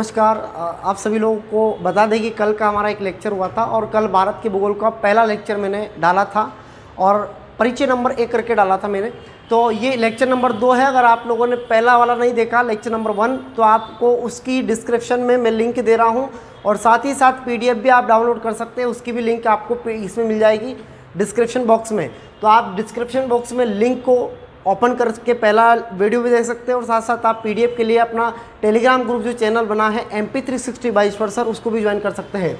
नमस्कार। आप सभी लोगों को बता दें कि कल का हमारा एक लेक्चर हुआ था और कल भारत के भूगोल का पहला लेक्चर मैंने डाला था और परिचय नंबर 1 करके डाला था मैंने। तो ये लेक्चर नंबर 2 है। अगर आप लोगों ने पहला वाला नहीं देखा लेक्चर नंबर 1 तो आपको उसकी डिस्क्रिप्शन में मैं लिंक दे रहा हूँ और साथ ही साथ PDF भी आप डाउनलोड कर सकते हैं, उसकी भी लिंक आपको इसमें मिल जाएगी डिस्क्रिप्शन बॉक्स में। तो आप डिस्क्रिप्शन बॉक्स में लिंक को ओपन करके पहला वीडियो भी देख सकते हैं और साथ साथ आप PDF के लिए अपना टेलीग्राम ग्रुप जो चैनल बना है MP360 बाई ईश्वर सर, उसको भी ज्वाइन कर सकते हैं।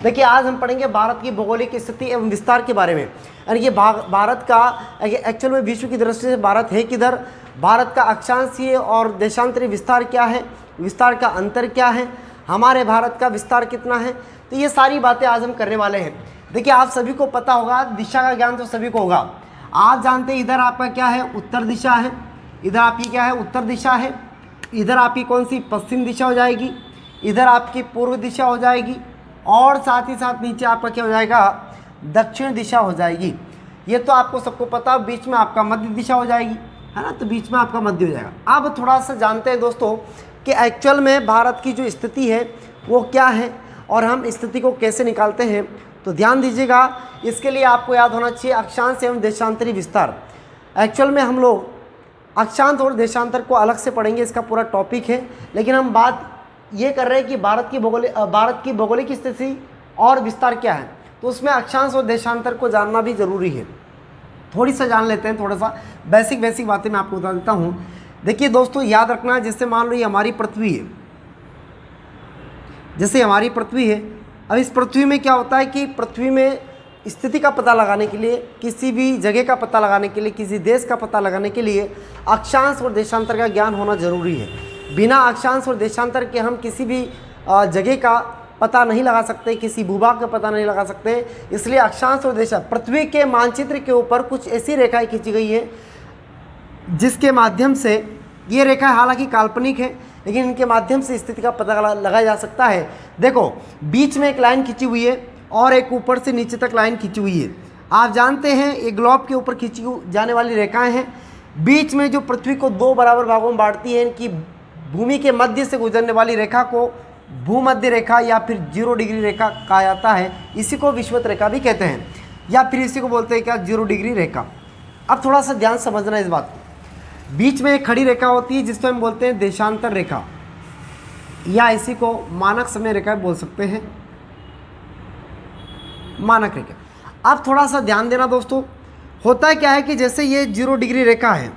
देखिए, आज हम पढ़ेंगे भारत की भौगोलिक स्थिति एवं विस्तार के बारे में। यानी कि भारत का एक्चुअल में विश्व की दृष्टि से भारत है किधर, भारत का अक्षांशीय और देशांतरी विस्तार क्या है, विस्तार का अंतर क्या है, हमारे भारत का विस्तार कितना है, तो ये सारी बातें आज हम करने वाले हैं। देखिए, आप सभी को पता होगा, दिशा का ज्ञान तो सभी को होगा। आप जानते हैं इधर आपका क्या है, उत्तर दिशा है, इधर आपकी क्या है, उत्तर दिशा है, इधर आपकी कौन सी पश्चिम दिशा हो जाएगी, इधर आपकी पूर्व दिशा हो जाएगी और साथ ही साथ नीचे आपका क्या हो जाएगा, दक्षिण दिशा हो जाएगी। ये तो आपको सबको पता। बीच में आपका मध्य दिशा हो जाएगी, है ना, तो बीच में आपका मध्य हो जाएगा। अब थोड़ा सा जानते हैं दोस्तों कि एक्चुअल में भारत की जो स्थिति है वो क्या है और हम स्थिति को कैसे निकालते हैं। तो ध्यान दीजिएगा, इसके लिए आपको याद होना चाहिए अक्षांश एवं देशांतरी विस्तार। एक्चुअल में हम लोग अक्षांश और देशांतर को अलग से पढ़ेंगे, इसका पूरा टॉपिक है, लेकिन हम बात ये कर रहे हैं कि भारत की भौगोलिक स्थिति और विस्तार क्या है, तो उसमें अक्षांश और देशांतर को जानना भी जरूरी है। थोड़ी सा जान लेते हैं, थोड़ा सा बेसिक बातें मैं आपको बता देता हूँ। देखिए दोस्तों, याद रखना, जैसे मान लो ये हमारी पृथ्वी है, जैसे हमारी पृथ्वी है। अब इस पृथ्वी में क्या होता है कि पृथ्वी में स्थिति का पता लगाने के लिए, किसी भी जगह का पता लगाने के लिए, किसी देश का पता लगाने के लिए अक्षांश और देशांतर का ज्ञान होना जरूरी है। बिना अक्षांश और देशांतर के हम किसी भी जगह का पता नहीं लगा सकते, किसी भूभाग का पता नहीं लगा सकते। इसलिए अक्षांश और पृथ्वी के मानचित्र के ऊपर कुछ ऐसी रेखाएं खींची गई है जिसके माध्यम से, ये रेखा हालांकि काल्पनिक है लेकिन इनके माध्यम से स्थिति का पता लगाया जा सकता है। देखो, बीच में एक लाइन खींची हुई है और एक ऊपर से नीचे तक लाइन खींची हुई है। आप जानते हैं ये ग्लोब के ऊपर खींची जाने वाली रेखाएं हैं। बीच में जो पृथ्वी को 2 बराबर भागों में बांटती है, इनकी भूमि के मध्य से गुजरने वाली रेखा को भूमध्य रेखा या फिर 0 डिग्री रेखा कहा जाता है। इसी को विषुवत रेखा भी कहते हैं या फिर इसी को बोलते हैं क्या, 0 डिग्री रेखा। अब थोड़ा सा ध्यान समझना इस बात को। बीच में एक खड़ी रेखा होती है जिसको हम बोलते हैं देशांतर रेखा या इसी को मानक समय रेखा बोल सकते हैं, मानक रेखा। अब थोड़ा सा ध्यान देना दोस्तों, होता क्या है कि जैसे ये 0 डिग्री रेखा है,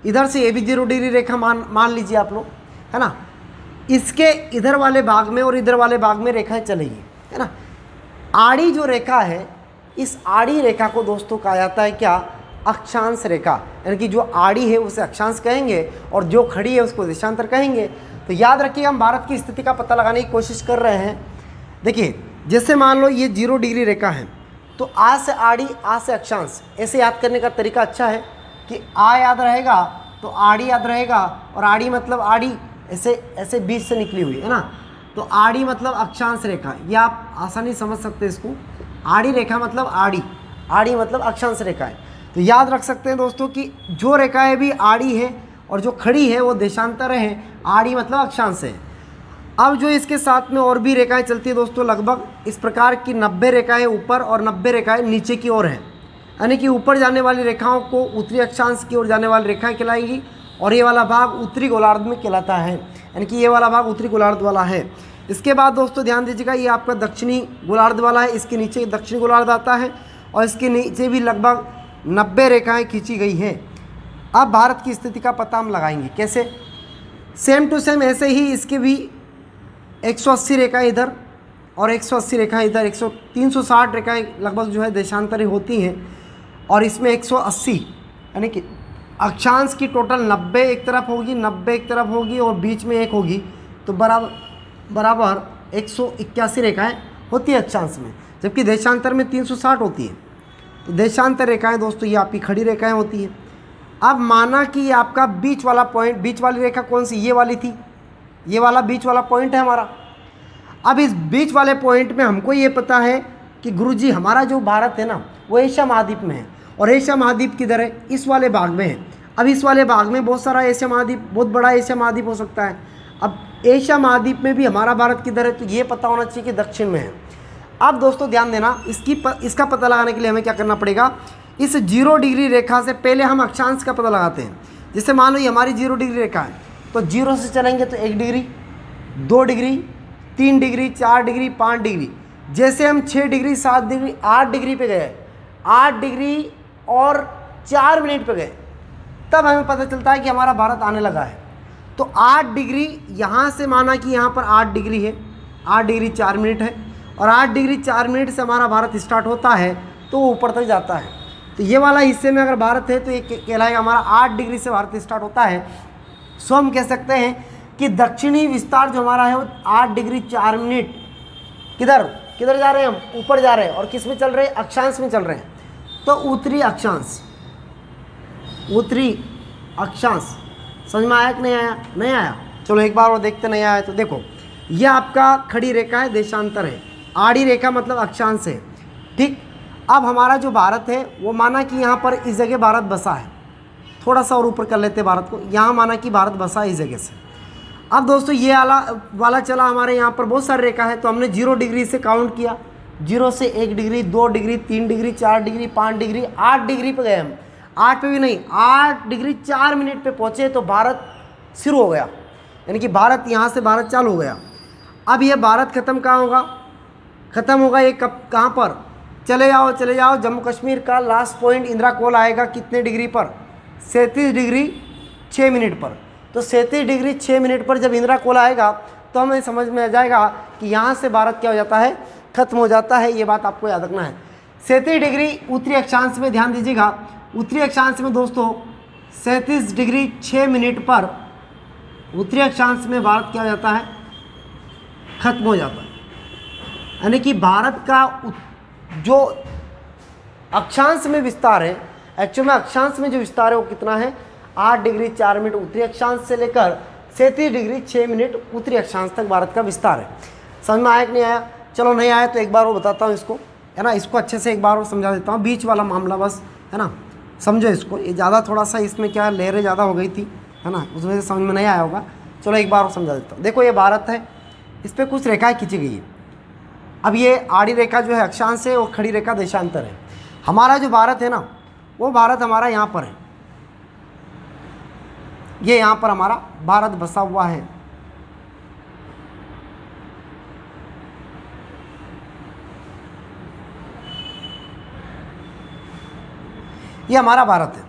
इधर से ये भी 0 डिग्री रेखा मान लीजिए आप लोग, है ना। इसके इधर वाले भाग में और इधर वाले भाग में रेखाएं चलेगी, है ना। आड़ी जो रेखा है, इस आड़ी रेखा को दोस्तों कहा जाता है क्या, अक्षांश रेखा। यानी कि जो आड़ी है उसे अक्षांश कहेंगे और जो खड़ी है उसको देशांतर कहेंगे। तो याद रखिए, हम भारत की स्थिति का पता लगाने की कोशिश कर रहे हैं। देखिए, जैसे मान लो ये 0 डिग्री रेखा है, तो आ से आड़ी, आ से अक्षांश, ऐसे याद करने का तरीका अच्छा है कि आ याद रहेगा तो आड़ी याद रहेगा और आड़ी मतलब आड़ी ऐसे बीच से निकली हुई है ना, तो आड़ी मतलब अक्षांश रेखा। ये आप आसानी समझ सकते हैं इसको। आड़ी रेखा मतलब आड़ी, आड़ी मतलब अक्षांश रेखा है। तो याद रख सकते हैं दोस्तों कि जो रेखाएं भी आड़ी है और जो खड़ी है वो देशांतर है, आड़ी मतलब अक्षांश है। अब जो इसके साथ में और भी रेखाएं चलती है दोस्तों, लगभग इस प्रकार की 90 रेखाएं ऊपर और 90 रेखाएं नीचे की ओर हैं। यानी कि ऊपर जाने वाली रेखाओं को उत्तरी अक्षांश की ओर जाने वाली रेखाएं कहलाएंगी और ये वाला भाग उत्तरी गोलार्ध में कहलाता है। यानी कि ये वाला भाग उत्तरी गोलार्ध वाला है। इसके बाद दोस्तों ध्यान दीजिएगा, ये आपका दक्षिणी गोलार्ध वाला है, इसके नीचे दक्षिणी गोलार्ध आता है और इसके नीचे भी लगभग 90 रेखाएं खींची गई हैं। अब भारत की स्थिति का पता हम लगाएंगे कैसे, सेम टू सेम ऐसे ही इसके भी 180 रेखाएं इधर और 180 रेखाएं इधर, 360 रेखाएं लगभग जो है देशांतरी होती हैं और इसमें 180 यानी कि अक्षांश की टोटल 90 एक तरफ होगी, 90 एक तरफ होगी और बीच में एक होगी, तो बराबर 181 रेखाएं होती है अक्षांश में, जबकि देशांतर में 360 होती है। तो देशांतर रेखाएं दोस्तों ये आपकी खड़ी रेखाएं होती हैं। अब माना कि आपका बीच वाला पॉइंट, बीच वाली रेखा कौन सी, ये वाली थी, ये वाला बीच वाला पॉइंट है हमारा। अब इस बीच वाले पॉइंट में हमको ये पता है कि गुरुजी हमारा जो भारत है ना वो एशिया महाद्वीप में है और एशिया महाद्वीप किधर है, इस वाले भाग में है। अब इस वाले भाग में बहुत सारा एशिया महाद्वीप, बहुत बड़ा एशिया महाद्वीप हो सकता है। अब एशिया महाद्वीप में भी हमारा भारत किधर है, तो ये पता होना चाहिए कि दक्षिण में है। अब दोस्तों ध्यान देना, इसका पता लगाने के लिए हमें क्या करना पड़ेगा, इस 0 डिग्री रेखा से पहले हम अक्षांश का पता लगाते हैं। जैसे मान लो ये हमारी 0 डिग्री रेखा है, तो 0 से चलेंगे तो 1 degree, 2 degree, 3 degree, 4 degree, 5 degree. जैसे हम 6 डिग्री, 7 डिग्री, 8 डिग्री पे गए, 8 डिग्री और 4 मिनट पे गए, तब हमें पता चलता है कि हमारा भारत आने लगा है। तो 8 डिग्री यहाँ से माना कि यहाँ पर 8 डिग्री है, 8 डिग्री 4 मिनट है, और 8 डिग्री 4 मिनट से हमारा भारत स्टार्ट होता है तो वो ऊपर तक जाता है। तो ये वाला हिस्से में अगर भारत है तो ये कहलाएगा हमारा 8 डिग्री से भारत स्टार्ट होता है। सो हम कह सकते हैं कि दक्षिणी विस्तार जो हमारा है वो 8 डिग्री 4 मिनट किधर किधर जा रहे हैं, हम ऊपर जा रहे हैं। और किस में चल रहे हैं, अक्षांश में चल रहे हैं। तो उत्तरी अक्षांश, उत्तरी अक्षांश समझ में आया कि नहीं आया? नहीं आया, चलो एक बार और देखते। नहीं आया तो देखो, ये आपका खड़ी रेखा है, देशांतर है, आड़ी रेखा मतलब अक्षांश है, ठीक। अब हमारा जो भारत है वो माना कि यहाँ पर इस जगह भारत बसा है, थोड़ा सा और ऊपर कर लेते हैं भारत को, यहाँ माना कि भारत बसा है इस जगह से। अब दोस्तों ये वाला चला हमारे यहाँ पर बहुत सारी रेखा है, तो हमने 0 डिग्री से काउंट किया, 0 से 1 degree, 2 degree, 3 degree, 4 degree, 5 degree, 8 degree पे गए हम। 8 पे भी नहीं, 8 डिग्री 4 मिनट पे पहुँचे तो भारत शुरू हो गया, यानी कि भारत यहाँ से भारत चालू हो गया। अब ये भारत ख़त्म कहाँ होगा, ख़त्म होगा ये कब, कहाँ पर, चले जाओ जम्मू कश्मीर का लास्ट पॉइंट इंदिरा कोल आएगा कितने डिग्री पर, 37 डिग्री 6 मिनट पर। तो 37 डिग्री 6 मिनट पर जब इंदिरा कोल आएगा तो हमें समझ में आ जाएगा कि यहाँ से भारत क्या हो जाता है, खत्म हो जाता है। ये बात आपको याद रखना है। 37 डिग्री उत्तरी अक्षांश में ध्यान दीजिएगा, उत्तरी अक्षांश में दोस्तों 37 डिग्री 6 मिनट पर उत्तरी अक्षांश में भारत क्या हो जाता है, खत्म हो जाता है। यानी कि भारत का जो अक्षांश में विस्तार है, एक्चुअल में अक्षांश में जो विस्तार है वो कितना है, 8 डिग्री 4 मिनट उत्तरी अक्षांश से लेकर 37 डिग्री 6 मिनट उत्तरी अक्षांश तक भारत का विस्तार है। समझ में आया कि नहीं आया? चलो नहीं आया तो एक बार और बताता हूँ इसको, है ना, इसको अच्छे से एक बार और समझा देता हूँ, बीच वाला मामला बस, है ना, समझो इसको। ये ज़्यादा थोड़ा सा इसमें क्या लहरें ज़्यादा हो गई थी, है ना, उस वजह से समझ में नहीं आया होगा। चलो एक बार और समझा देता हूँ। देखो ये भारत है, इस पर कुछ रेखाएँ खींची गई है। अब ये आड़ी रेखा जो है अक्षांश है और खड़ी रेखा देशांतर है। हमारा जो भारत है ना, वो भारत हमारा यहाँ पर है, ये यहाँ पर हमारा भारत बसा हुआ है। ये हमारा भारत है।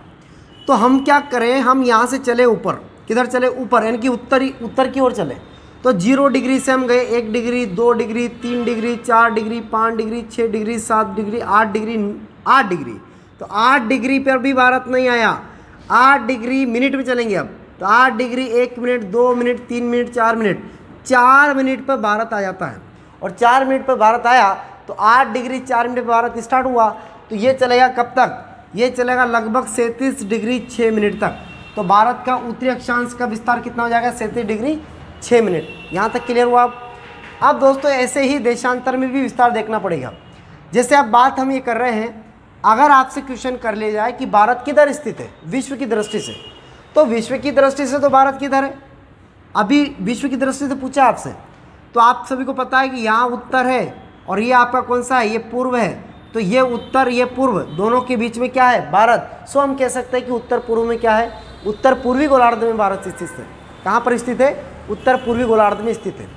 तो हम क्या करें, हम यहाँ से चले ऊपर, किधर चले, ऊपर, यानी कि उत्तर की ओर चले। तो 0 डिग्री से हम गए 1 degree, 2 degree, 3 degree, 4 degree, 5 degree, 6 degree, 7 degree, 8 degree, 8 degree. तो 8 डिग्री पर भी भारत नहीं आया। 8 डिग्री मिनट में चलेंगे अब, तो 8 degree 1 minute, 2 minute, 3 minute, 4 minute, 4 minute पर भारत आ जाता है। और 4 मिनट पर भारत आया तो 8 डिग्री 4 मिनट पर भारत स्टार्ट हुआ। तो ये चलेगा कब तक, ये चलेगा लगभग 37 डिग्री 6 मिनट तक। तो भारत का उत्तरी अक्षांश का विस्तार कितना हो जाएगा, 37 डिग्री 6 मिनट। यहाँ तक क्लियर हुआ? अब दोस्तों ऐसे ही देशांतर में भी विस्तार देखना पड़ेगा। जैसे अब बात हम ये कर रहे हैं, अगर आपसे क्वेश्चन कर लिया जाए कि भारत किधर स्थित है विश्व की दृष्टि से, तो विश्व की दृष्टि से तो भारत किधर है, अभी विश्व की दृष्टि से पूछा आपसे, तो आप सभी को पता है कि यहाँ उत्तर है और ये आपका कौन सा है, ये पूर्व है। तो ये उत्तर, ये पूर्व, दोनों के बीच में क्या है, भारत। सो हम कह सकते हैं कि उत्तर पूर्व में क्या है, उत्तर पूर्वी गोलार्ध में भारत स्थित है। कहाँ पर स्थित है, उत्तर पूर्वी गोलार्ध में स्थित है।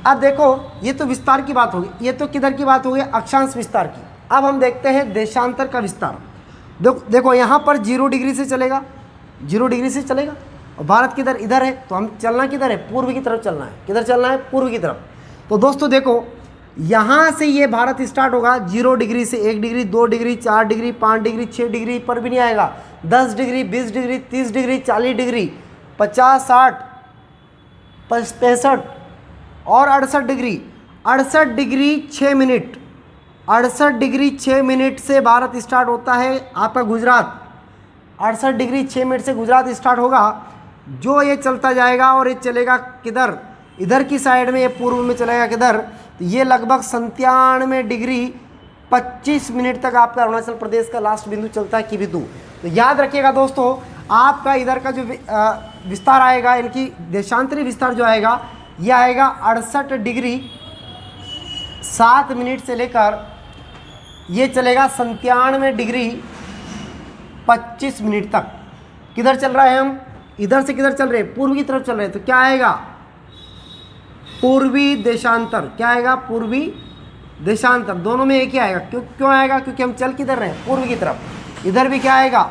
अब देखो ये तो विस्तार की बात होगी, ये तो किधर की बात होगी, अक्षांश विस्तार की। अब हम देखते हैं देशांतर का विस्तार। देखो यहाँ पर 0 डिग्री से चलेगा, 0 डिग्री से चलेगा, और भारत किधर, इधर है। तो हम चलना किधर है, पूर्व की तरफ चलना है। किधर चलना है, पूर्व की तरफ। तो दोस्तों देखो यहाँ से ये भारत स्टार्ट होगा 0 डिग्री से, 1 degree, 2 degree, 4 degree, 5 degree, 6 degree पर भी नहीं आएगा, 10 डिग्री, 20 डिग्री, 30 डिग्री, 40 डिग्री, 50, 60, 65 और 68 degree. 68 degree 6 minute, 68 degree 6 minute से भारत स्टार्ट होता है आपका गुजरात। 68 डिग्री 6 मिनट से गुजरात स्टार्ट होगा, जो ये चलता जाएगा और ये चलेगा किधर, इधर की साइड में, ये पूर्व में चलेगा किधर, तो ये लगभग 97 डिग्री 25 मिनट तक आपका अरुणाचल प्रदेश का लास्ट बिंदु चलता है की बिंदु। तो याद रखिएगा दोस्तों, आपका इधर का जो विस्तार आएगा, इनकी देशांतरी विस्तार जो आएगा ये आएगा 68 डिग्री 7 मिनट से लेकर ये चलेगा 97 डिग्री 25 मिनट तक। किधर चल रहा है हम, इधर से किधर चल रहे हैं, पूर्व की तरफ चल रहे हैं, तो क्या आएगा पूर्वी देशांतर। क्या आएगा पूर्वी देशांतर, दोनों में एक ही आएगा। क्यों आएगा, क्योंकि हम चल किधर रहे हैं पूर्व की तरफ। इधर भी क्या आएगा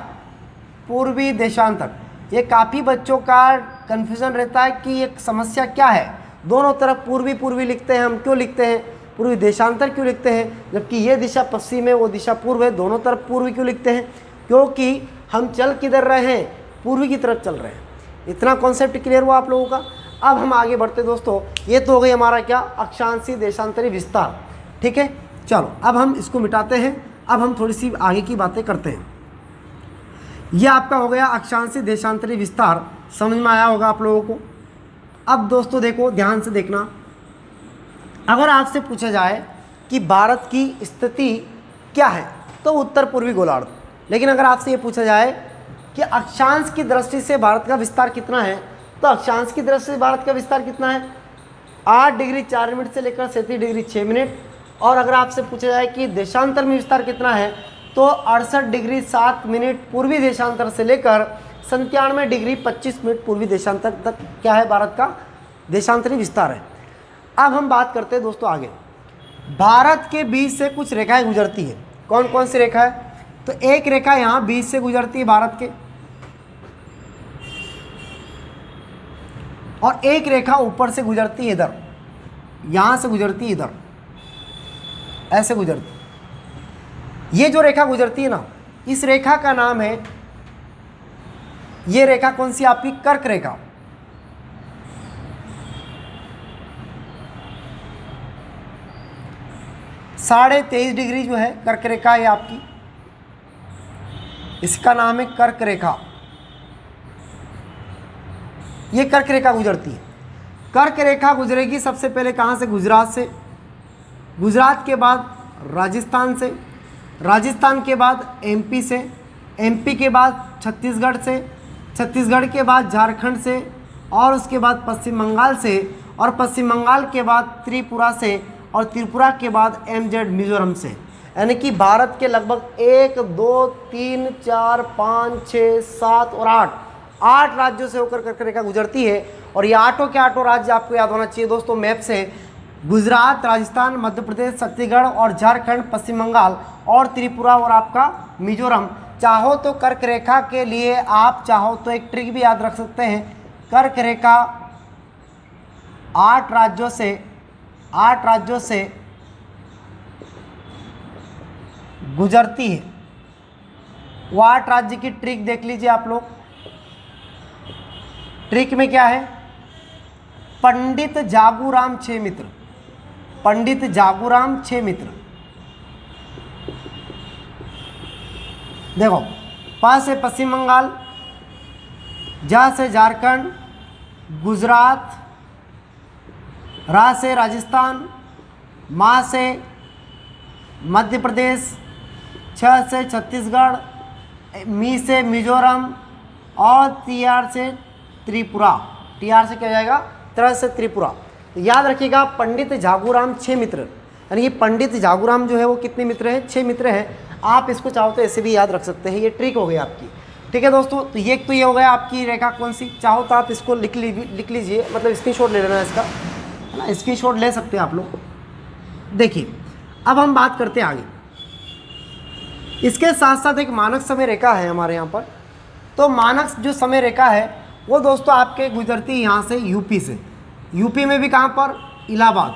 पूर्वी देशांतर। ये काफ़ी बच्चों का कन्फ्यूज़न रहता है कि एक समस्या क्या है, दोनों तरफ पूर्वी पूर्वी लिखते हैं हम, क्यों लिखते हैं पूर्वी देशांतर क्यों लिखते हैं, जबकि ये दिशा पश्चिम है वो दिशा पूर्व है, दोनों तरफ पूर्वी क्यों लिखते हैं, क्योंकि हम चल किधर रहे हैं पूर्वी की तरफ चल रहे हैं। इतना कॉन्सेप्ट क्लियर हुआ आप लोगों का। अब हम आगे बढ़ते दोस्तों, ये तो हो गई हमारा क्या अक्षांशी देशांतरी विस्तार। ठीक है, चलो अब हम इसको मिटाते हैं, अब हम थोड़ी सी आगे की बातें करते हैं। यह आपका हो गया अक्षांशी देशांतरी विस्तार, समझ में आया होगा आप लोगों को। अब दोस्तों देखो ध्यान से देखना, अगर आपसे पूछा जाए कि भारत की स्थिति क्या है तो उत्तर पूर्वी गोलार्ध। लेकिन अगर आपसे ये पूछा जाए कि अक्षांश की दृष्टि से भारत का विस्तार कितना है, तो अक्षांश की दृष्टि से भारत का विस्तार कितना है 8 डिग्री 4 मिनट से लेकर 37 डिग्री 6 मिनट। और अगर आपसे पूछा जाए कि देशांतर में विस्तार कितना है, तो 68 डिग्री 7 मिनट पूर्वी देशांतर से लेकर 97 डिग्री 25 मिनट पूर्वी देशांतर तक क्या है भारत का देशांतरी विस्तार है। अब हम बात करते हैं दोस्तों आगे, भारत के बीच से कुछ रेखाएं गुजरती है। कौन कौन सी रेखा है, तो एक रेखा यहाँ बीच से गुजरती है भारत के, और एक रेखा ऊपर से गुजरती है इधर, यहाँ से गुजरती है इधर, ऐसे गुजरती। ये जो रेखा गुजरती है ना, इस रेखा का नाम है, ये रेखा कौन सी आपकी कर्क रेखा। साढ़े 23 डिग्री जो है कर्क रेखा है आपकी, इसका नाम है कर्क रेखा। ये कर्क रेखा गुजरती है। कर्क रेखा गुजरेगी सबसे पहले कहाँ से, गुजरात से, गुजरात के बाद राजस्थान से, राजस्थान के बाद एमपी से, एमपी के बाद छत्तीसगढ़ से, छत्तीसगढ़ के बाद झारखंड से, और उसके बाद पश्चिम बंगाल से, और पश्चिम बंगाल के बाद त्रिपुरा से, और त्रिपुरा के बाद एमजेड मिजोरम से। यानी कि भारत के लगभग 1 2 3 4 5 6 7 और 8 राज्यों से होकर कर्क रेखा गुजरती है। और ये आठों के आठों राज्य आपको याद होना चाहिए दोस्तों मैप से, गुजरात, राजस्थान, मध्य प्रदेश, छत्तीसगढ़ और झारखंड, पश्चिम बंगाल और त्रिपुरा और आपका मिजोरम। चाहो तो कर्क रेखा के लिए आप चाहो तो एक ट्रिक भी याद रख सकते हैं, कर्क रेखा 8 राज्यों से गुजरती है। वो 8 राज्य की ट्रिक देख लीजिए आप लोग। ट्रिक में क्या है, पंडित जागूराम 6 मित्र, पंडित जागूराम 6 मित्र। देखो, प से पश्चिम बंगाल, जा से झारखंड, गुजरात, रा से राजस्थान, मा से मध्य प्रदेश, छ से छत्तीसगढ़, मी से मिजोरम और टीआर से त्रिपुरा। टीआर से क्या हो जाएगा, त्र से त्रिपुरा। तो याद रखिएगा पंडित जागूराम 6 मित्र, यानी कि पंडित जागूराम जो है वो कितने मित्र हैं, 6 मित्र हैं। आप इसको चाहो तो ऐसे भी याद रख सकते हैं, ये ट्रिक हो गई आपकी। ठीक है दोस्तों, तो ये हो गया आपकी रेखा कौन सी। चाहो तो आप इसको लिख लीजिए, मतलब स्क्रीनशॉट ले लेना है इसका, है ना, स्क्रीनशॉट ले सकते हैं आप लोग। देखिए अब हम बात करते हैं आगे, इसके साथ साथ एक मानक समय रेखा है हमारे यहाँ पर। तो मानक जो समय रेखा है वो दोस्तों आपके गुजरती है यहाँ से यूपी से। यूपी में भी कहाँ पर, इलाहाबाद,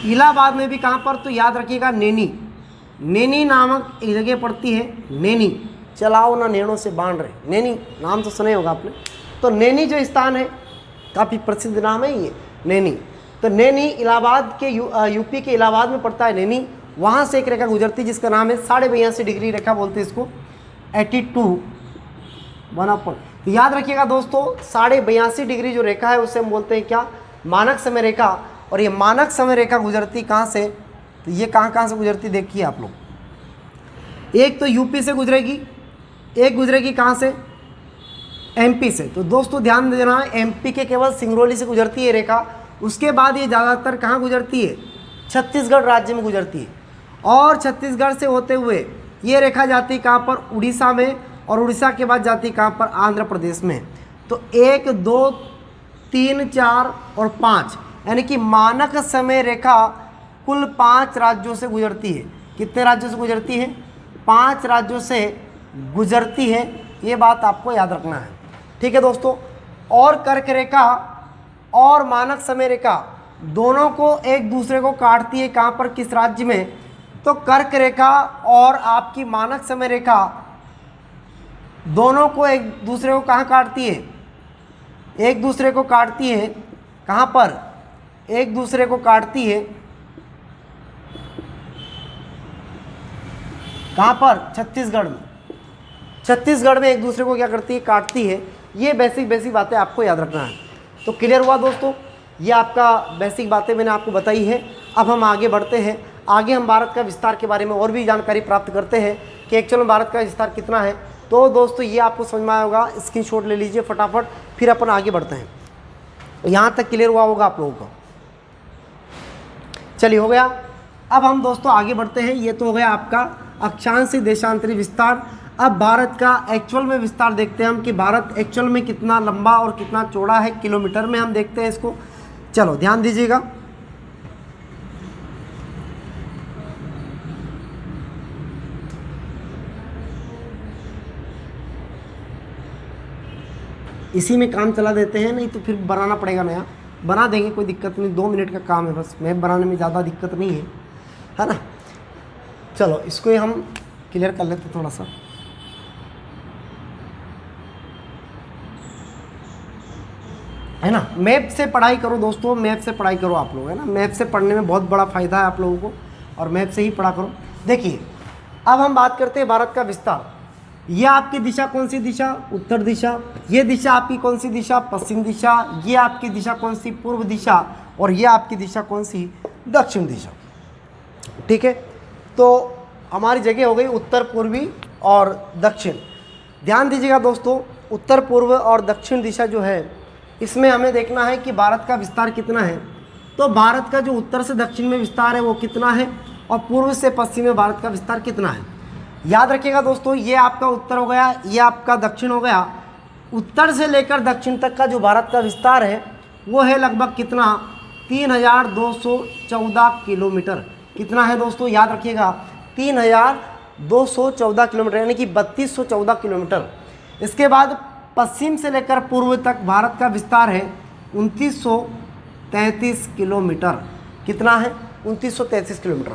इलाहाबाद में भी कहाँ पर, तो याद रखिएगा नैनी, नैनी नामक एक जगह पड़ती है, नैनी। चलाओ ना नैनों से बांध रहे, नैनी नाम तो सुने होगा आपने। तो नैनी जो स्थान है काफ़ी प्रसिद्ध नाम है ये नैनी। तो नैनी इलाहाबाद के यूपी के इलाहाबाद में पड़ता है नैनी। वहाँ से एक रेखा गुजरती है जिसका नाम है 82.5 डिग्री रेखा बोलते हैं इसको, 82 बना पर। तो याद रखिएगा दोस्तों 82.5 डिग्री जो रेखा है उसे हम बोलते हैं क्या, मानक समय रेखा। और ये मानक समय रेखा गुजरती कहाँ से, तो ये कहाँ से गुजरती देखिए आप लोग। एक तो यूपी से गुजरेगी, एक गुजरेगी कहाँ से, एमपी से। तो दोस्तों ध्यान देना, एमपी के केवल सिंगरौली से गुजरती है रेखा। उसके बाद ये ज़्यादातर कहाँ गुजरती है? छत्तीसगढ़ राज्य में गुजरती है। और छत्तीसगढ़ से होते हुए ये रेखा जाती है कहाँ पर? उड़ीसा में। और उड़ीसा के बाद जाती है कहाँ पर? आंध्र प्रदेश में। तो 1, 2, 3, 4 और 5 यानी कि मानक समय रेखा कुल 5 राज्यों से गुजरती है। कितने राज्यों से गुजरती है? 5 राज्यों से गुजरती है। ये बात आपको याद रखना है, ठीक है दोस्तों। और कर्क रेखा और मानक समय रेखा दोनों को एक दूसरे को काटती है कहाँ पर? किस राज्य में? तो कर्क रेखा और आपकी मानक समय रेखा दोनों को एक दूसरे को कहाँ काटती है? एक दूसरे को काटती है कहाँ पर? एक दूसरे को काटती है कहाँ पर? छत्तीसगढ़ में। छत्तीसगढ़ में एक दूसरे को क्या करती है? काटती है। ये बेसिक बातें आपको याद रखना है। तो क्लियर हुआ दोस्तों? ये आपका बेसिक बातें मैंने आपको बताई है। अब हम आगे बढ़ते हैं। आगे हम भारत का विस्तार के बारे में और भी जानकारी प्राप्त करते हैं कि एक्चुअल में भारत का विस्तार कितना है। तो दोस्तों ये आपको समझ में आया होगा, स्क्रीनशॉट ले लीजिए फटाफट, फिर अपन आगे बढ़ते हैं। यहाँ तक क्लियर हुआ होगा आप लोगों को? चलिए हो गया। अब हम दोस्तों आगे बढ़ते हैं। ये तो हो गया आपका अक्षांशीय देशांतरी विस्तार। अब भारत का एक्चुअल में विस्तार देखते हैं हम कि भारत एक्चुअल में कितना लंबा और कितना चौड़ा है। किलोमीटर में हम देखते हैं इसको। चलो ध्यान दीजिएगा। इसी में काम चला देते हैं, नहीं तो फिर बनाना पड़ेगा नया। बना देंगे, कोई दिक्कत नहीं, 2 मिनट का काम है बस। मैप बनाने में ज़्यादा दिक्कत नहीं है ना। चलो इसको ही हम क्लियर कर लेते थोड़ा सा। है ना, मैप से पढ़ाई करो दोस्तों, मैप से पढ़ाई करो आप लोग, है ना। मैप से पढ़ने में बहुत बड़ा फ़ायदा है आप लोगों को, और मैप से ही पढ़ा करो। देखिए अब हम बात करते हैं भारत का विस्तार। ये आपकी दिशा कौन सी दिशा? उत्तर दिशा। ये दिशा आपकी कौन सी दिशा? पश्चिम दिशा। ये आपकी दिशा कौन सी? पूर्व दिशा। और ये आपकी दिशा कौन सी? दक्षिण दिशा। ठीक है, तो हमारी जगह हो गई उत्तर, पूर्वी और दक्षिण। ध्यान दीजिएगा दोस्तों, उत्तर, पूर्व और दक्षिण दिशा जो है, इसमें हमें देखना है कि भारत का विस्तार कितना है। तो भारत का जो उत्तर से दक्षिण में विस्तार है वो कितना है, और पूर्व से पश्चिम में भारत का विस्तार कितना है। याद रखिएगा दोस्तों, ये आपका उत्तर हो गया, ये आपका दक्षिण हो गया। उत्तर से लेकर दक्षिण तक का जो भारत का विस्तार है वो है लगभग कितना? 3214 किलोमीटर। कितना है दोस्तों? याद रखिएगा, 3214 किलोमीटर, यानी कि 3214 किलोमीटर। इसके बाद पश्चिम से लेकर पूर्व तक भारत का विस्तार है 2933 किलोमीटर। कितना है? 2933 किलोमीटर।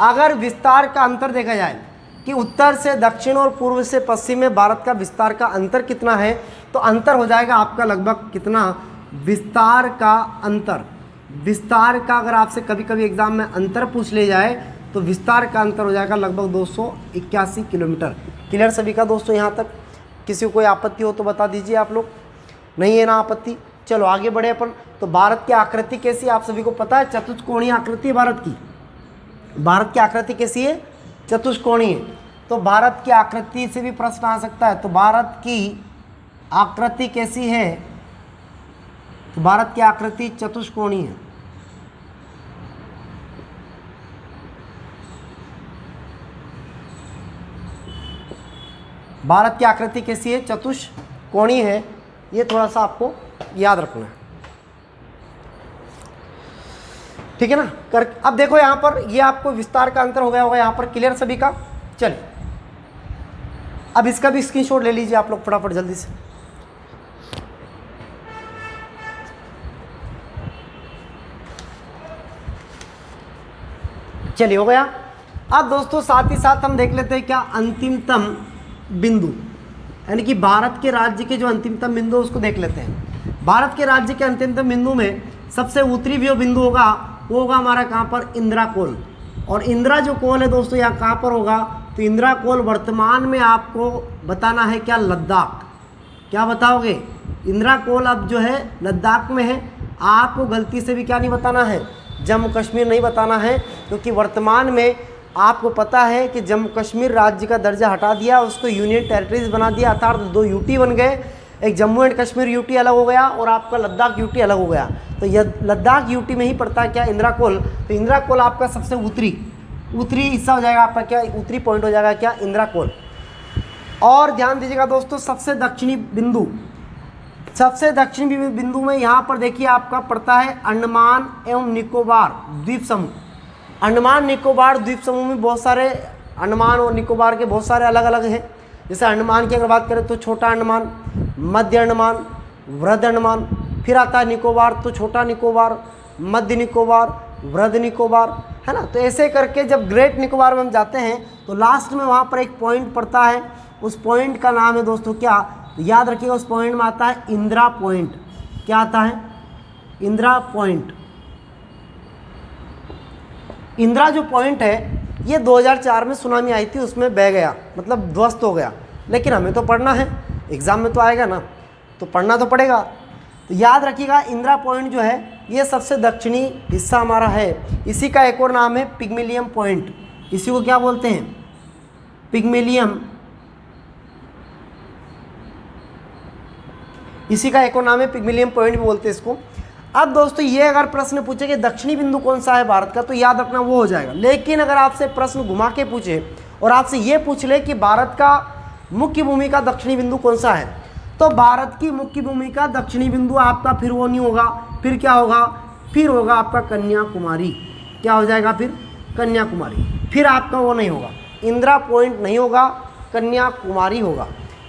अगर विस्तार का अंतर देखा जाए कि उत्तर से दक्षिण और पूर्व से पश्चिम में भारत का विस्तार का अंतर कितना है, तो अंतर हो जाएगा आपका लगभग कितना? विस्तार का अंतर, विस्तार का अगर आपसे कभी कभी एग्जाम में अंतर पूछ ले जाए तो विस्तार का अंतर हो जाएगा लगभग 281 किलोमीटर। क्लियर सभी का दोस्तों? यहाँ तक किसी को कोई आपत्ति हो तो बता दीजिए आप लोग। नहीं है ना आपत्ति? चलो आगे बढ़े अपन। तो भारत की आकृति कैसी है आप सभी को पता है? चतुष्कोणीय आकृति है भारत की। भारत की आकृति कैसी है? चतुष्कोणीय। तो भारत की आकृति से भी प्रश्न आ सकता है। तो भारत की आकृति कैसी है? तो भारत की आकृति चतुष्कोणीय है। भारत की आकृति कैसी है? चतुष्कोणीय है। ये थोड़ा सा आपको याद रखना है, ठीक है ना। कर अब देखो यहाँ पर ये आपको विस्तार का अंतर हो गया होगा यहाँ पर। क्लियर सभी का? चलिए अब इसका भी स्क्रीनशॉट ले लीजिए आप लोग फटाफट जल्दी से। चलिए हो गया। अब दोस्तों साथ ही साथ हम देख लेते हैं क्या अंतिमतम बिंदु, यानी कि भारत के राज्य के जो अंतिमतम बिंदु उसको देख लेते हैं। भारत के राज्य के अंतिमतम बिंदु में सबसे उत्तरी जो बिंदु होगा वो होगा हमारा कहाँ पर? इंदिरा कोल। और इंदिरा जो कोल है दोस्तों यहाँ कहाँ पर होगा? तो इंदिरा कोल वर्तमान में आपको बताना है क्या? लद्दाख। क्या बताओगे? इंदिरा कोल अब जो है लद्दाख में है। आपको गलती से भी क्या नहीं बताना है? जम्मू कश्मीर नहीं बताना है, क्योंकि वर्तमान में आपको पता है कि जम्मू कश्मीर राज्य का दर्जा हटा दिया, उसको यूनियन टेरिटरीज बना दिया, अर्थात 2 यूटी बन गए। एक जम्मू एंड कश्मीर यूटी अलग हो गया और आपका लद्दाख यूटी अलग हो गया। तो यह लद्दाख यूटी में ही पड़ता है क्या, इंदिरा कोल। तो इंदिरा कोल आपका सबसे उत्तरी हिस्सा हो जाएगा आपका क्या, उत्तरी पॉइंट हो जाएगा क्या, इंदिरा कोल। और ध्यान दीजिएगा दोस्तों, सबसे दक्षिणी बिंदु में यहाँ पर देखिए आपका पड़ता है अंडमान एवं निकोबार द्वीप समूह। अंडमान निकोबार द्वीप समूह में बहुत सारे, अंडमान और निकोबार के बहुत सारे अलग अलग हैं। जैसे अंडमान की अगर बात करें तो छोटा अंडमान, मध्य अंडमान, वृहद अंडमान, फिर आता है निकोबार तो छोटा निकोबार, मध्य निकोबार, वृहद निकोबार, है ना। तो ऐसे करके जब ग्रेट निकोबार में हम जाते हैं तो लास्ट में वहाँ पर एक पॉइंट पड़ता है, उस पॉइंट का नाम है दोस्तों क्या, तो याद रखिएगा उस पॉइंट में आता है इंदिरा पॉइंट। क्या आता है, इंदिरा पॉइंट। इंदिरा जो पॉइंट है ये 2004 में सुनामी आई थी, उसमें बह गया, मतलब ध्वस्त हो गया। लेकिन हमें तो पढ़ना है, एग्जाम में तो आएगा ना, तो पढ़ना तो पड़ेगा। तो याद रखिएगा इंदिरा पॉइंट जो है ये सबसे दक्षिणी हिस्सा हमारा है। इसी का एक और नाम है पिग्मेलियम पॉइंट। इसी को क्या बोलते हैं, पिग्मेलियम। इसी का एक और नाम है पिग्मेलियम पॉइंट भी बोलते हैं इसको। अब दोस्तों ये अगर प्रश्न पूछे कि दक्षिणी बिंदु कौन सा है भारत का, तो याद रखना वो हो जाएगा। लेकिन अगर आपसे प्रश्न घुमा के पूछे और आपसे ये पूछ ले कि भारत का मुख्य भूमि का दक्षिणी बिंदु कौन सा है, तो भारत की मुख्य भूमि का दक्षिणी बिंदु आपका फिर वो नहीं होगा, फिर क्या होगा, फिर होगा आपका कन्याकुमारी। क्या हो जाएगा फिर, कन्याकुमारी। फिर आपका वो नहीं होगा, इंदिरा पॉइंट नहीं होगा, कन्याकुमारी होगा।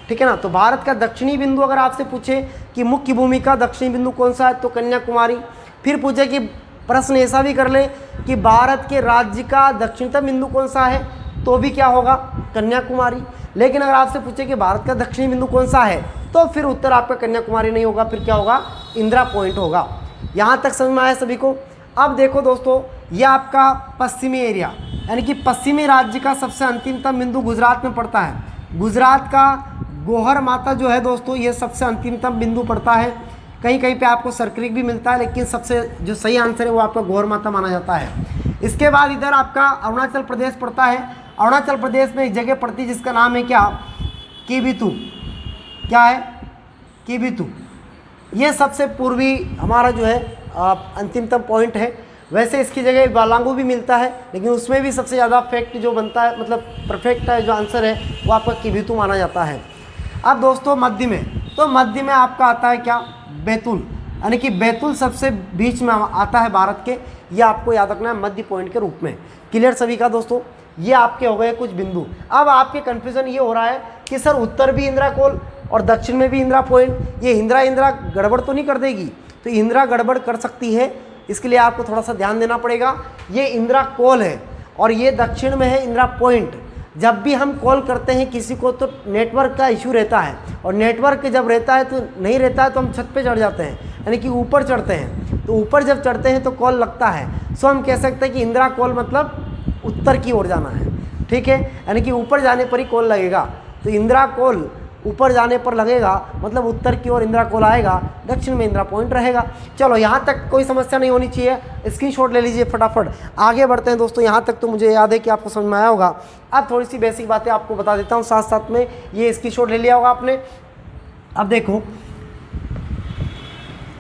ठीक है ना। तो भारत का दक्षिणी बिंदु अगर आपसे पूछे कि मुख्य भूमि का दक्षिणी बिंदु कौन सा है, तो कन्याकुमारी। फिर पूछे कि प्रश्न ऐसा भी कर ले कि भारत के राज्य का दक्षिणतम बिंदु कौन सा है, तो भी क्या होगा, कन्याकुमारी। लेकिन अगर आपसे पूछे कि भारत का दक्षिणी बिंदु कौन सा है, तो फिर उत्तर आपका कन्याकुमारी नहीं होगा, फिर क्या होगा, इंदिरा पॉइंट होगा। यहाँ तक समझ में आया सभी को। अब देखो दोस्तों, ये आपका पश्चिमी एरिया, यानी कि पश्चिमी राज्य का सबसे अंतिमतम बिंदु गुजरात में पड़ता है। गुजरात का गोहर माता जो है दोस्तों, ये सबसे अंतिमतम बिंदु पड़ता है। कहीं कहीं पे आपको सरक्रिक भी मिलता है, लेकिन सबसे जो सही आंसर है वो आपका गोहर माता माना जाता है। इसके बाद इधर आपका अरुणाचल प्रदेश पड़ता है। अरुणाचल प्रदेश में एक जगह पड़ती है जिसका नाम है क्या, किबिथु। क्या है, किबिथु। ये सबसे पूर्वी हमारा जो है अंतिमतम पॉइंट है। वैसे इसकी जगह बालांगू भी मिलता है, लेकिन उसमें भी सबसे ज़्यादा फैक्ट जो बनता है, मतलब परफेक्ट है जो आंसर है, वो आपका किबिथु माना जाता है। अब दोस्तों मध्य में, तो मध्य में आपका आता है क्या, बैतूल, यानी कि बैतूल सबसे बीच में आता है भारत के। ये आपको याद रखना है मध्य पॉइंट के रूप में। क्लियर सभी का दोस्तों। ये आपके हो गए कुछ बिंदु। अब आपके कन्फ्यूजन ये हो रहा है कि सर उत्तर भी इंदिरा कोल और दक्षिण में भी इंदिरा पॉइंट, ये इंदिरा गड़बड़ तो नहीं कर देगी? तो इंदिरा गड़बड़ कर सकती है, इसके लिए आपको थोड़ा सा ध्यान देना पड़ेगा। ये इंदिरा कोल है और ये दक्षिण में है इंदिरा पॉइंट। जब भी हम कॉल करते हैं किसी को तो नेटवर्क का इशू रहता है, और नेटवर्क जब रहता है तो नहीं रहता है तो हम छत पे चढ़ जाते हैं, यानी कि ऊपर चढ़ते हैं। तो ऊपर जब चढ़ते हैं तो कॉल लगता है। सो हम कह सकते हैं कि इंदिरा कॉल मतलब उत्तर की ओर जाना है। ठीक है, यानी कि ऊपर जाने पर ही कॉल लगेगा। तो इंदिरा कॉल ऊपर जाने पर लगेगा, मतलब उत्तर की ओर इंदिरा कॉल आएगा, दक्षिण में इंदिरा पॉइंट रहेगा। चलो यहाँ तक कोई समस्या नहीं होनी चाहिए, स्क्रीनशॉट ले लीजिए फटाफट। आगे बढ़ते हैं दोस्तों। यहाँ तक तो मुझे याद है कि आपको समझ में आया होगा। अब थोड़ी सी बेसिक बातें आपको बता देता हूँ साथ साथ में। ये स्क्रीनशॉट ले लिया होगा आपने। अब देखो,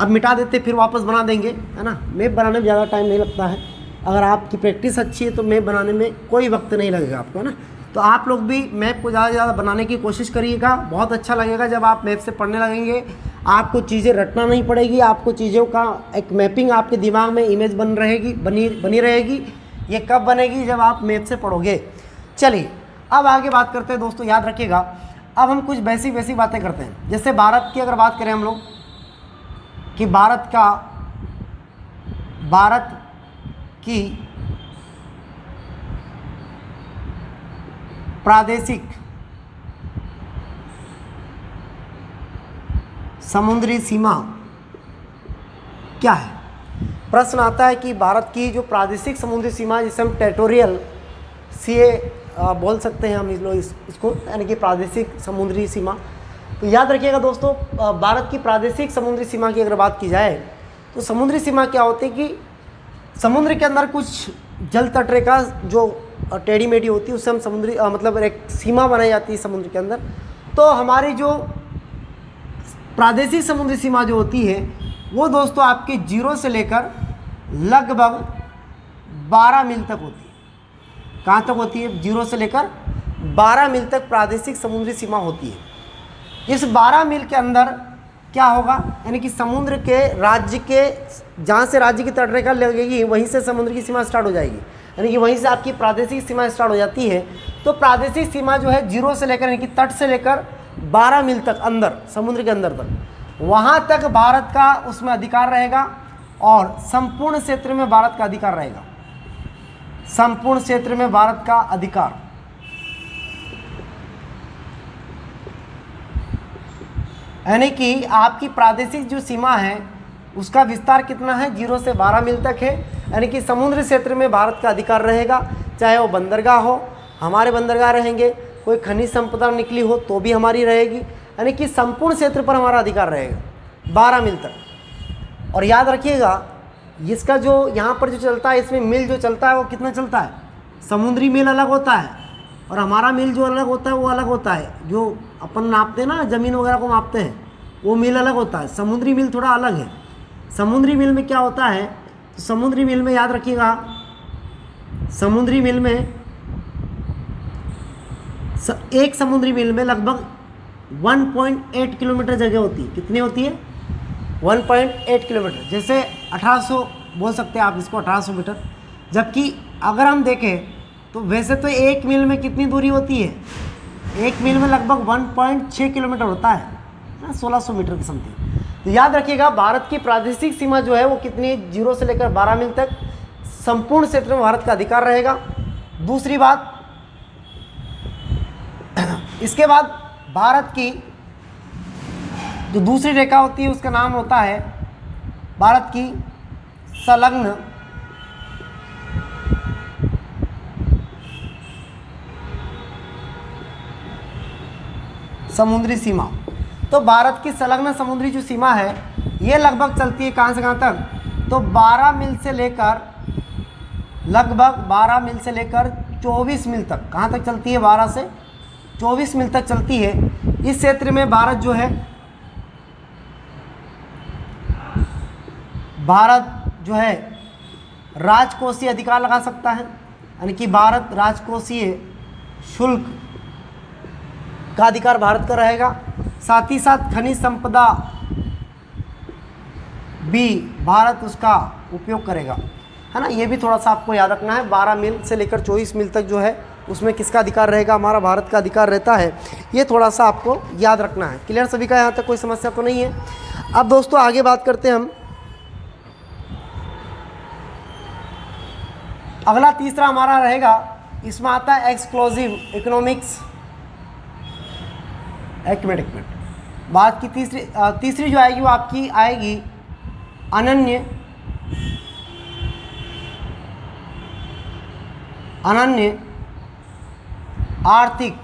अब मिटा देते फिर वापस बना देंगे, है ना। मैप बनाने में ज़्यादा टाइम नहीं लगता है। अगर आपकी प्रैक्टिस अच्छी है तो मैप बनाने में कोई वक्त नहीं लगेगा आपको, है ना। तो आप लोग भी मैप को ज़्यादा से ज़्यादा बनाने की कोशिश करिएगा। बहुत अच्छा लगेगा जब आप मैप से पढ़ने लगेंगे। आपको चीज़ें रटना नहीं पड़ेगी, आपको चीज़ों का एक मैपिंग आपके दिमाग में इमेज बनी रहेगी। ये कब बनेगी, जब आप मैप से पढ़ोगे। चलिए अब आगे बात करते हैं दोस्तों। याद रखिएगा, अब हम कुछ बेसिक बातें करते हैं। जैसे भारत की अगर बात करें हम लोग कि भारत की प्रादेशिक समुद्री सीमा क्या है। प्रश्न आता है कि भारत की जो प्रादेशिक समुद्री सीमा, जिसे हम टेरिटोरियल सीए बोल सकते हैं हम इसको, यानी कि प्रादेशिक समुद्री सीमा। तो याद रखिएगा दोस्तों, भारत की प्रादेशिक समुद्री सीमा की अगर बात की जाए तो समुद्री सीमा क्या होती है कि समुद्र के अंदर कुछ जल तट रेखा जो टेढ़ी मेढ़ी होती है, उससे हम मतलब एक सीमा बनाई जाती है समुद्र के अंदर। तो हमारी जो प्रादेशिक समुद्री सीमा जो होती है वो दोस्तों आपकी 0 से लेकर लगभग 12 मील तक होती है। कहाँ तक होती है? 0 से लेकर 12 मील तक प्रादेशिक समुद्री सीमा होती है। इस 12 मील के अंदर क्या होगा, यानी कि समुद्र के राज्य के जहाँ से राज्य की तटरेखा लगेगी वहीं से समुद्र की सीमा स्टार्ट हो जाएगी, यानी कि वहीं से आपकी प्रादेशिक सीमा स्टार्ट हो जाती है। तो प्रादेशिक सीमा जो है 0 से लेकर, यानी कि तट से लेकर 12 मील तक अंदर, समुद्र के अंदर तक, वहाँ तक भारत का उसमें अधिकार रहेगा और संपूर्ण क्षेत्र में भारत का अधिकार रहेगा। संपूर्ण क्षेत्र में भारत का अधिकार, यानी कि आपकी प्रादेशिक जो सीमा है उसका विस्तार कितना है? 0 से 12 मील तक है, यानी कि समुद्री क्षेत्र में भारत का अधिकार रहेगा। चाहे वो बंदरगाह हो, हमारे बंदरगाह रहेंगे, कोई खनिज संपदा निकली हो तो भी हमारी रहेगी, यानी कि संपूर्ण क्षेत्र पर हमारा अधिकार रहेगा 12 मील तक। और याद रखिएगा इसका जो यहाँ पर जो चलता है, इसमें मील जो चलता है वो कितना चलता है? समुद्री मील अलग होता है और हमारा मील जो अलग होता है वो अलग होता है। जो अपन नापते हैं ना, ज़मीन वगैरह को मापते हैं, वो मील अलग होता है। समुद्री मील थोड़ा अलग है। समुद्री मील में क्या होता है? तो समुद्री मील में याद रखिएगा, समुद्री मील में एक समुद्री मील में लगभग 1.8 किलोमीटर जगह होती है। कितनी होती है? 1.8 किलोमीटर। जैसे 1800 बोल सकते हैं आप इसको, 1800 मीटर। जबकि अगर हम देखें तो वैसे तो 1 मील में कितनी दूरी होती है? 1 मील में लगभग 1.6 किलोमीटर होता है, 1600 मीटर की समथिंग। तो याद रखिएगा भारत की प्रादेशिक सीमा जो है वो कितनी है? 0 से लेकर 12 मील तक संपूर्ण क्षेत्र में भारत का अधिकार रहेगा। दूसरी बात, इसके बाद भारत की जो दूसरी रेखा होती है उसका नाम होता है भारत की संलग्न समुद्री सीमा। तो भारत की संलग्न समुद्री जो सीमा है ये लगभग चलती है कहाँ से कहाँ तक? तो 12 मील से लेकर लगभग 12 मील से लेकर 24 मील तक। कहाँ तक चलती है? 12 से 24 मील तक चलती है। इस क्षेत्र में भारत जो है, राजकोषीय अधिकार लगा सकता है, यानी कि भारत राजकोषीय शुल्क का अधिकार भारत का रहेगा। साथ ही साथ खनिज संपदा भी भारत उसका उपयोग करेगा, है ना। ये भी थोड़ा सा आपको याद रखना है। 12 मील से लेकर 24 मील तक जो है उसमें किसका अधिकार रहेगा? हमारा भारत का अधिकार रहता है। ये थोड़ा सा आपको याद रखना है। क्लियर सभी का? यहाँ तक कोई समस्या तो नहीं है। अब दोस्तों आगे बात करते हैं हम। अगला तीसरा हमारा रहेगा, इसमें आता है एक्सक्लूसिव इकोनॉमिक्स। एक मिनट। बात की तीसरी जो आएगी वो आपकी आएगी अनन्य आर्थिक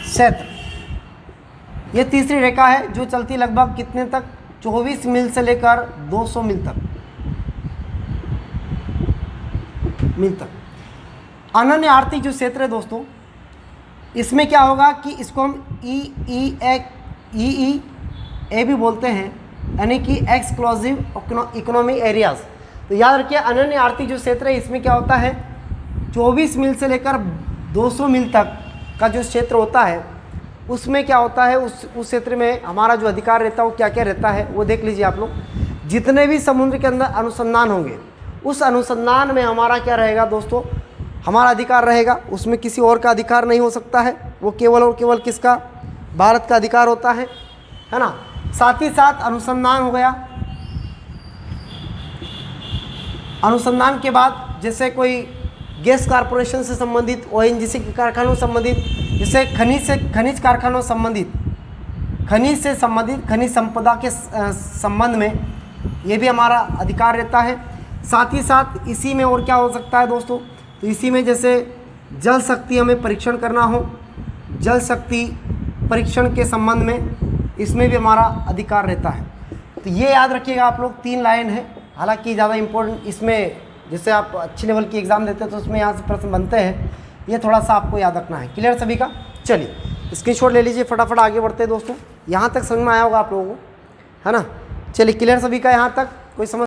क्षेत्र। ये तीसरी रेखा है जो चलती लगभग कितने तक? 24 मील से लेकर 200 मील तक। अनन्य आर्थिक जो क्षेत्र है दोस्तों, इसमें क्या होगा कि इसको हम EEA भी बोलते हैं, यानी कि एक्सक्लूसिव इकोनॉमिक एरियाज। तो याद रखिए अनन्य आर्थिक जो क्षेत्र है इसमें क्या होता है? 24 मील से लेकर 200 मील तक का जो क्षेत्र होता है उसमें क्या होता है? उस क्षेत्र में हमारा जो अधिकार रहता है वो क्या क्या रहता है वो देख लीजिए आप लोग। जितने भी समुद्र के अंदर अनुसंधान होंगे उस अनुसंधान में हमारा क्या रहेगा दोस्तों? हमारा अधिकार रहेगा। उसमें किसी और का अधिकार नहीं हो सकता है, वो केवल और केवल किसका? भारत का अधिकार होता है ना। साथ ही साथ अनुसंधान हो गया। अनुसंधान के बाद जैसे कोई गैस कारपोरेशन से संबंधित, ONGC के कारखानों से संबंधित, जैसे खनिज कारखानों संबंधित, खनिज संपदा के संबंध में ये भी हमारा अधिकार रहता है। साथ ही साथ इसी में और क्या हो सकता है दोस्तों? तो इसी में जैसे जल शक्ति हमें परीक्षण करना हो, जल शक्ति परीक्षण के संबंध में इसमें भी हमारा अधिकार रहता है। तो ये याद रखिएगा आप लोग। 3 लाइन है, हालांकि ज़्यादा इम्पोर्टेंट इसमें, जैसे आप अच्छी लेवल की एग्ज़ाम देते हैं तो उसमें यहाँ से प्रश्न बनते हैं, ये थोड़ा सा आपको याद रखना है। क्लियर सभी का? चलिए स्क्रीनशॉट ले लीजिए, फटाफट आगे बढ़ते हैं दोस्तों। यहाँ तक समझ में आया होगा आप लोगों को, है ना। चलिए क्लियर सभी का यहाँ तक, कोई समझ